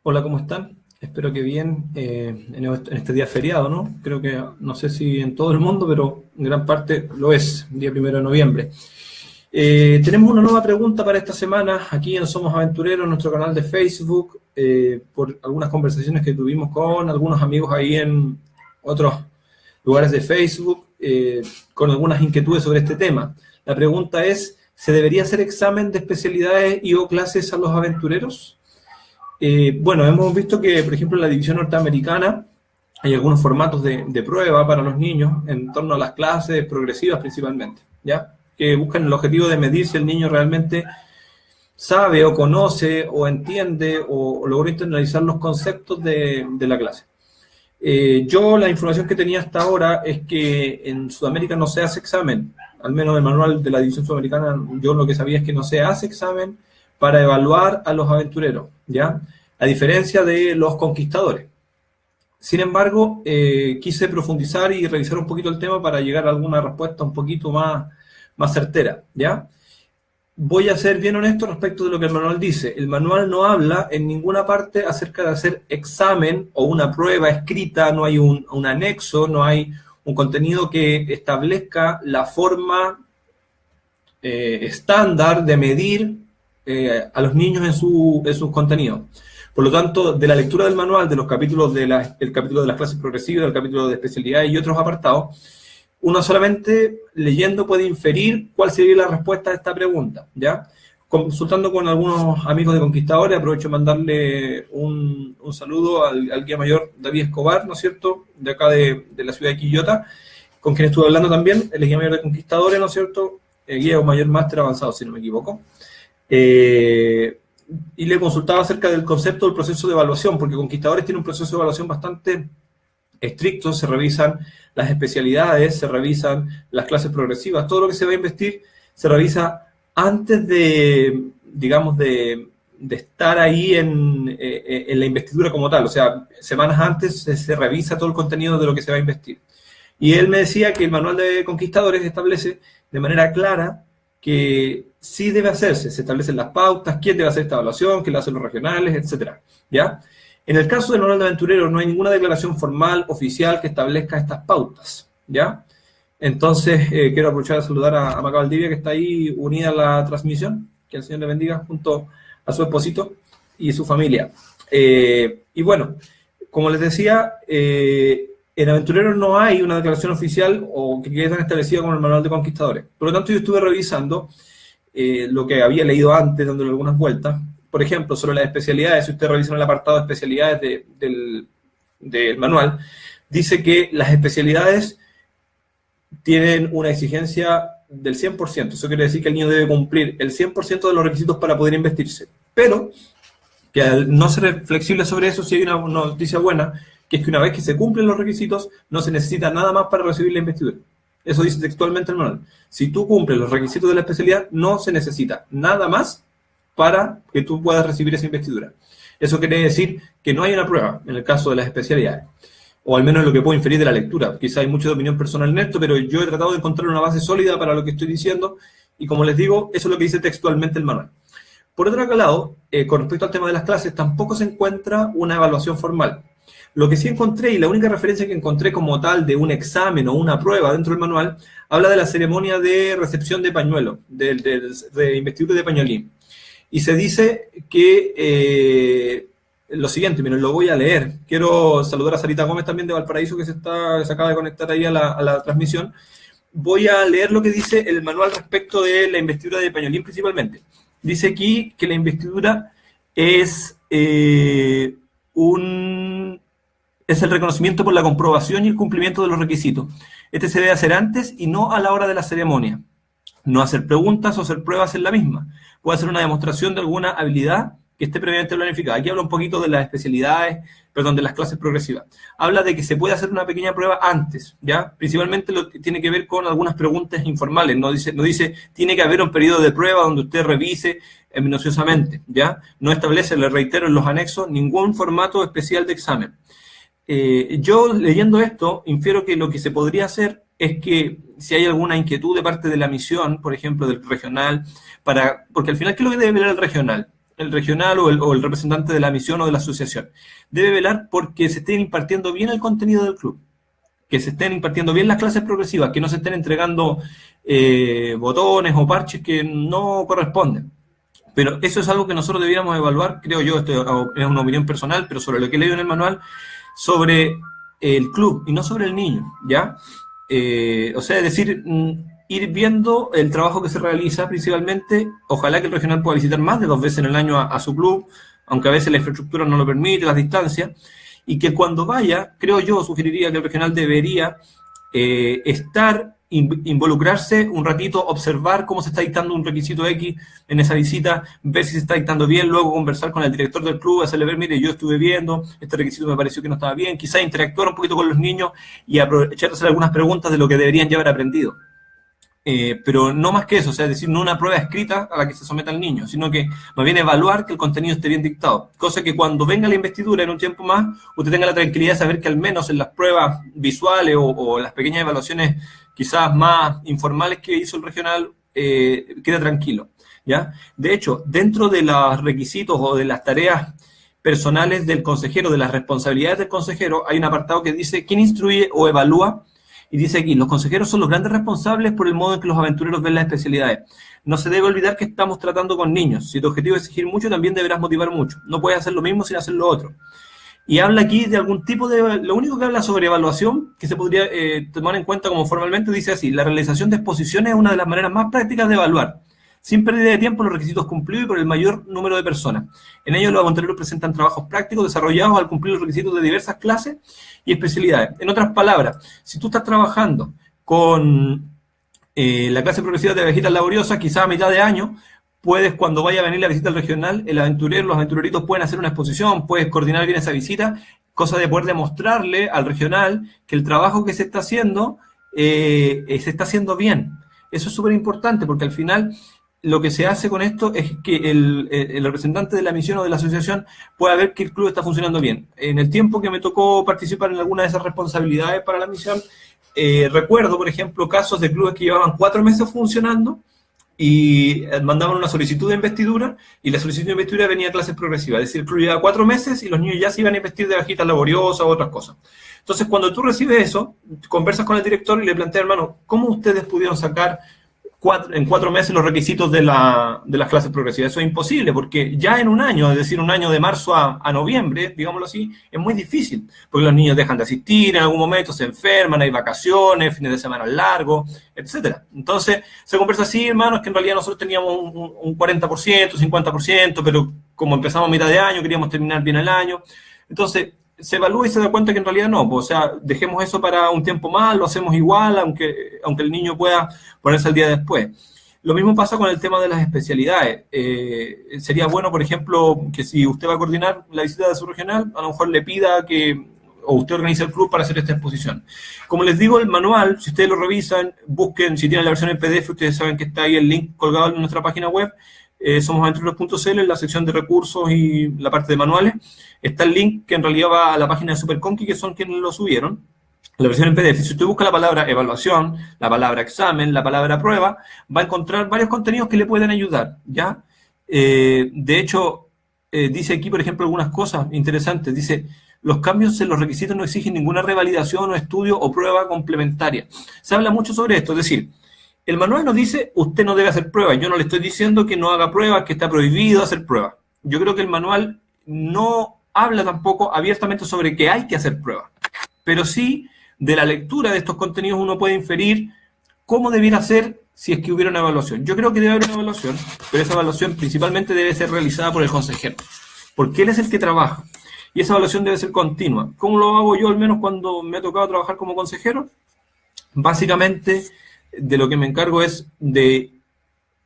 Hola, ¿cómo están? Espero que bien en este día feriado, ¿no? Creo que, no sé si en todo el mundo, pero en gran parte lo es, día 1 de noviembre. Tenemos una nueva pregunta para esta semana aquí en Somos Aventureros, nuestro canal de Facebook, por algunas conversaciones que tuvimos con algunos amigos ahí en otros lugares de Facebook, con algunas inquietudes sobre este tema. La pregunta es, ¿se debería hacer examen de especialidades y o clases a los aventureros? Bueno, hemos visto que, por ejemplo, en la división norteamericana hay algunos formatos de prueba para los niños en torno a las clases progresivas principalmente, ¿ya? Que buscan el objetivo de medir si el niño realmente sabe o conoce o entiende o logró internalizar los conceptos de la clase. Yo la información que tenía hasta ahora es que en Sudamérica no se hace examen, al menos el manual de la división sudamericana, yo lo que sabía es que no se hace examen para evaluar a los aventureros, ¿ya? A diferencia de los conquistadores. Sin embargo, quise profundizar y revisar un poquito el tema para llegar a alguna respuesta un poquito más certera, ¿ya? Voy a ser bien honesto respecto de lo que el manual dice. El manual no habla en ninguna parte acerca de hacer examen o una prueba escrita, no hay un anexo, no hay un contenido que establezca la forma estándar de medir a los niños en sus contenidos. Por lo tanto, de la lectura del manual, de los capítulos el capítulo de las clases progresivas, el capítulo de especialidades y otros apartados, uno solamente leyendo puede inferir cuál sería la respuesta a esta pregunta, ¿ya? Consultando con algunos amigos de Conquistadores, aprovecho de mandarle un saludo al guía mayor David Escobar, ¿no es cierto?, de acá de la ciudad de Quillota, con quien estuve hablando también, el guía mayor de Conquistadores, ¿no es cierto?, guía o mayor máster avanzado, si no me equivoco. Y le consultaba acerca del concepto del proceso de evaluación, porque Conquistadores tiene un proceso de evaluación bastante estricto, se revisan las especialidades, se revisan las clases progresivas, todo lo que se va a investir se revisa antes digamos, de estar ahí en la investidura como tal, o sea, semanas antes se revisa todo el contenido de lo que se va a investir. Y él me decía que el manual de Conquistadores establece de manera clara que sí debe hacerse, se establecen las pautas, quién debe hacer esta evaluación, quién la hacen los regionales, etcétera, ¿ya? En el caso del manual de aventurero no hay ninguna declaración formal, oficial, que establezca estas pautas, ¿ya? Entonces, quiero aprovechar de saludar a Maca Valdivia, que está ahí unida a la transmisión, que el Señor le bendiga, junto a su esposito y su familia. Y bueno, como les decía, en Aventureros no hay una declaración oficial o que quede tan establecida como el manual de Conquistadores. Por lo tanto, yo estuve revisando lo que había leído antes, dándole algunas vueltas. Por ejemplo, sobre las especialidades, si ustedes revisan el apartado de especialidades del manual, dice que las especialidades tienen una exigencia del 100%. Eso quiere decir que el niño debe cumplir el 100% de los requisitos para poder investirse. Pero que al no ser flexible sobre eso, sí hay una noticia buena, que es que una vez que se cumplen los requisitos, no se necesita nada más para recibir la investidura. Eso dice textualmente el manual. Si tú cumples los requisitos de la especialidad, no se necesita nada más para que tú puedas recibir esa investidura. Eso quiere decir que no hay una prueba en el caso de las especialidades, o al menos lo que puedo inferir de la lectura. Quizá hay mucha opinión personal en esto, pero yo he tratado de encontrar una base sólida para lo que estoy diciendo, y como les digo, eso es lo que dice textualmente el manual. Por otro lado, con respecto al tema de las clases, tampoco se encuentra una evaluación formal. Lo que sí encontré, y la única referencia que encontré como tal de un examen o una prueba dentro del manual, habla de la ceremonia de recepción de pañuelo, de investidura de pañolín. Y se dice que lo siguiente, miren, lo voy a leer. Quiero saludar a Sarita Gómez también de Valparaíso, que se acaba de conectar ahí a la transmisión. Voy a leer lo que dice el manual respecto de la investidura de pañolín principalmente. Dice aquí que la investidura es el reconocimiento por la comprobación y el cumplimiento de los requisitos. Este se debe hacer antes y no a la hora de la ceremonia. No hacer preguntas o hacer pruebas en la misma. Puede hacer una demostración de alguna habilidad que esté previamente planificada. Aquí habla un poquito de las especialidades, perdón, de las clases progresivas. Habla de que se puede hacer una pequeña prueba antes, ¿ya? Principalmente lo que tiene que ver con algunas preguntas informales. No dice tiene que haber un periodo de prueba donde usted revise minuciosamente, ¿ya? No establece, le reitero, en los anexos ningún formato especial de examen. Yo leyendo esto, infiero que lo que se podría hacer es que si hay alguna inquietud de parte de la misión, por ejemplo, del regional, porque al final, ¿qué es lo que debe ver el regional? el regional o el representante de la misión o de la asociación, debe velar porque se estén impartiendo bien el contenido del club, que se estén impartiendo bien las clases progresivas, que no se estén entregando botones o parches que no corresponden. Pero eso es algo que nosotros debiéramos evaluar, creo yo, esto es una opinión personal, pero sobre lo que he leído en el manual, sobre el club y no sobre el niño, ¿ya? O sea, es decir, ir viendo el trabajo que se realiza principalmente. Ojalá que el regional pueda visitar más de 2 veces en el año a su club, aunque a veces la infraestructura no lo permite, las distancias, y que cuando vaya, creo yo, sugeriría que el regional debería involucrarse un ratito, observar cómo se está dictando un requisito X en esa visita, ver si se está dictando bien, luego conversar con el director del club, hacerle ver, mire, yo estuve viendo, este requisito me pareció que no estaba bien, quizás interactuar un poquito con los niños y aprovechar de hacer algunas preguntas de lo que deberían ya haber aprendido. Pero no más que eso, o sea, es decir, no una prueba escrita a la que se someta el niño, sino que más bien evaluar que el contenido esté bien dictado, cosa que cuando venga la investidura en un tiempo más, usted tenga la tranquilidad de saber que al menos en las pruebas visuales o las pequeñas evaluaciones quizás más informales que hizo el regional, queda tranquilo, ¿ya? De hecho, dentro de los requisitos o de las tareas personales del consejero, de las responsabilidades del consejero, hay un apartado que dice quién instruye o evalúa. Y dice aquí, los consejeros son los grandes responsables por el modo en que los aventureros ven las especialidades. No se debe olvidar que estamos tratando con niños. Si tu objetivo es exigir mucho, también deberás motivar mucho. No puedes hacer lo mismo sin hacer lo otro. Y habla aquí de algún tipo de... Lo único que habla sobre evaluación, que se podría tomar en cuenta como formalmente, dice así, la realización de exposiciones es una de las maneras más prácticas de evaluar. Sin pérdida de tiempo, los requisitos cumplidos y por el mayor número de personas. En ellos, los aventureros presentan trabajos prácticos desarrollados al cumplir los requisitos de diversas clases y especialidades. En otras palabras, si tú estás trabajando con la clase progresiva de abejitas laboriosas, quizás a mitad de año, puedes, cuando vaya a venir la visita al regional, el aventurero, los aventureritos pueden hacer una exposición, puedes coordinar bien esa visita, cosa de poder demostrarle al regional que el trabajo que se está haciendo bien. Eso es súper importante, porque al final lo que se hace con esto es que el representante de la misión o de la asociación pueda ver que el club está funcionando bien. En el tiempo que me tocó participar en alguna de esas responsabilidades para la misión, recuerdo, por ejemplo, casos de clubes que llevaban 4 meses funcionando y mandaban una solicitud de investidura, y la solicitud de investidura venía a clases progresivas. Es decir, el club llevaba 4 meses y los niños ya se iban a investir de bajitas laboriosas o otras cosas. Entonces, cuando tú recibes eso, conversas con el director y le planteas, hermano, ¿cómo ustedes pudieron sacar en 4 meses los requisitos de las clases progresivas? Eso es imposible, porque ya en un año, es decir, un año de marzo a noviembre, digámoslo así, es muy difícil, porque los niños dejan de asistir, en algún momento se enferman, hay vacaciones, fines de semana largos, etcétera. Entonces, se conversa así, hermanos, que en realidad nosotros teníamos un 40%, 50%, pero como empezamos a mitad de año, queríamos terminar bien el año. Entonces, se evalúa y se da cuenta que en realidad no, pues, o sea, dejemos eso para un tiempo más, lo hacemos igual, aunque el niño pueda ponerse al día después. Lo mismo pasa con el tema de las especialidades. Sería bueno, por ejemplo, que si usted va a coordinar la visita de su regional, a lo mejor le pida o usted organice el club para hacer esta exposición. Como les digo, el manual, si ustedes lo revisan, busquen, si tienen la versión en PDF, ustedes saben que está ahí el link colgado en nuestra página web, somosaventureros.cl, en la sección de recursos y la parte de manuales, está el link que en realidad va a la página de Superconqui, que son quienes lo subieron, la versión en PDF. Si usted busca la palabra evaluación, la palabra examen, la palabra prueba, va a encontrar varios contenidos que le pueden ayudar, ¿ya? De hecho, dice aquí, por ejemplo, algunas cosas interesantes. Dice, los cambios en los requisitos no exigen ninguna revalidación o estudio o prueba complementaria. Se habla mucho sobre esto, es decir, el manual nos dice, usted no debe hacer pruebas. Yo no le estoy diciendo que no haga pruebas, que está prohibido hacer pruebas. Yo creo que el manual no habla tampoco abiertamente sobre que hay que hacer pruebas. Pero sí, de la lectura de estos contenidos uno puede inferir cómo debiera ser si es que hubiera una evaluación. Yo creo que debe haber una evaluación, pero esa evaluación principalmente debe ser realizada por el consejero, porque él es el que trabaja. Y esa evaluación debe ser continua. ¿Cómo lo hago yo, al menos cuando me ha tocado trabajar como consejero? Básicamente, de lo que me encargo es de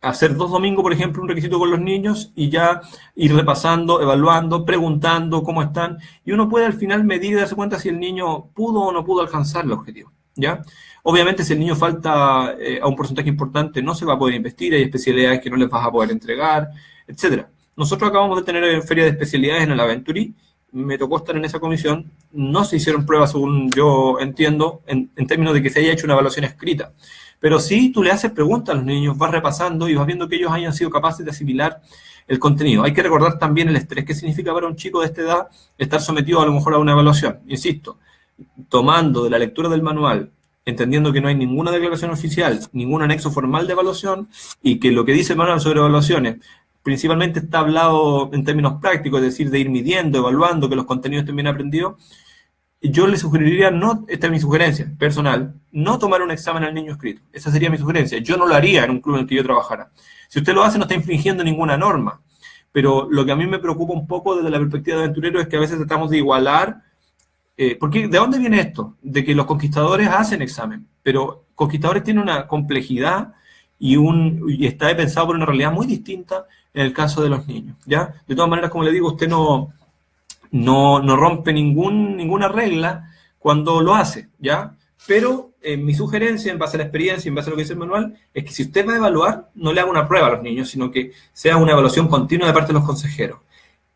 hacer 2 domingos, por ejemplo, un requisito con los niños y ya ir repasando, evaluando, preguntando cómo están. Y uno puede al final medir y darse cuenta si el niño pudo o no pudo alcanzar el objetivo, ¿ya? Obviamente, si el niño falta a un porcentaje importante, no se va a poder investir, hay especialidades que no les vas a poder entregar, etcétera. Nosotros acabamos de tener feria de especialidades en el Aventurí, me tocó estar en esa comisión, no se hicieron pruebas, según yo entiendo, en términos de que se haya hecho una evaluación escrita. Pero sí, tú le haces preguntas a los niños, vas repasando y vas viendo que ellos hayan sido capaces de asimilar el contenido. Hay que recordar también el estrés que significa para un chico de esta edad estar sometido a lo mejor a una evaluación. Insisto, tomando de la lectura del manual, entendiendo que no hay ninguna declaración oficial, ningún anexo formal de evaluación, y que lo que dice el manual sobre evaluaciones principalmente está hablado en términos prácticos, es decir, de ir midiendo, evaluando, que los contenidos estén bien aprendidos. Yo le sugeriría, no, esta es mi sugerencia personal, no tomar un examen al niño escrito. Esa sería mi sugerencia. Yo no lo haría en un club en el que yo trabajara. Si usted lo hace, no está infringiendo ninguna norma. Pero lo que a mí me preocupa un poco desde la perspectiva de aventurero es que a veces tratamos de igualar. Porque ¿de dónde viene esto? De que los conquistadores hacen examen, pero conquistadores tienen una complejidad y está pensado por una realidad muy distinta en el caso de los niños, ¿ya? De todas maneras, como le digo, usted no rompe ninguna regla cuando lo hace, ¿ya? Pero mi sugerencia, en base a la experiencia, en base a lo que dice el manual, es que si usted va a evaluar, no le haga una prueba a los niños, sino que sea una evaluación continua de parte de los consejeros.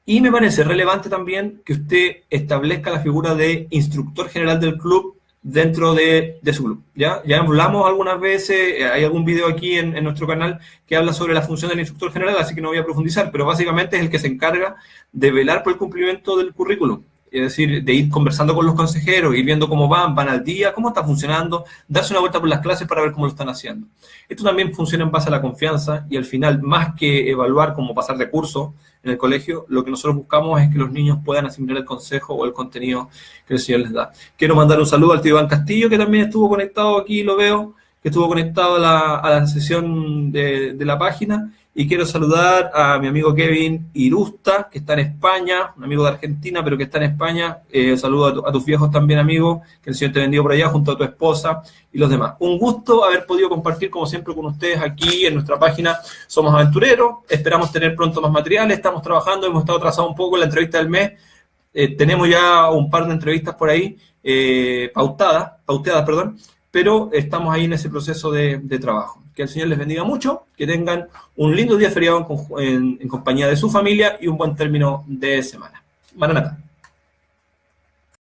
Y me parece relevante también que usted establezca la figura de instructor general del club dentro de su club. Ya hablamos algunas veces, hay algún video aquí en nuestro canal que habla sobre la función del instructor general, así que no voy a profundizar, pero básicamente es el que se encarga de velar por el cumplimiento del currículum. Es decir, de ir conversando con los consejeros, ir viendo cómo van al día, cómo está funcionando, darse una vuelta por las clases para ver cómo lo están haciendo. Esto también funciona en base a la confianza y al final, más que evaluar cómo pasar de curso en el colegio, lo que nosotros buscamos es que los niños puedan asimilar el consejo o el contenido que el señor les da. Quiero mandar un saludo al tío Iván Castillo, que también estuvo conectado aquí, lo veo, que estuvo conectado a la sesión de la página. Y quiero saludar a mi amigo Kevin Irusta, que está en España, un amigo de Argentina, pero que está en España. Saludo a tus viejos también, amigo, que el Señor te bendiga por allá, junto a tu esposa y los demás. Un gusto haber podido compartir, como siempre, con ustedes aquí en nuestra página Somos Aventureros. Esperamos tener pronto más materiales, estamos trabajando, hemos estado atrasados un poco en la entrevista del mes. Tenemos ya un par de entrevistas por ahí, pauteadas, pero estamos ahí en ese proceso de trabajo. Que el Señor les bendiga mucho, que tengan un lindo día feriado en compañía de su familia y un buen término de semana. Maranata.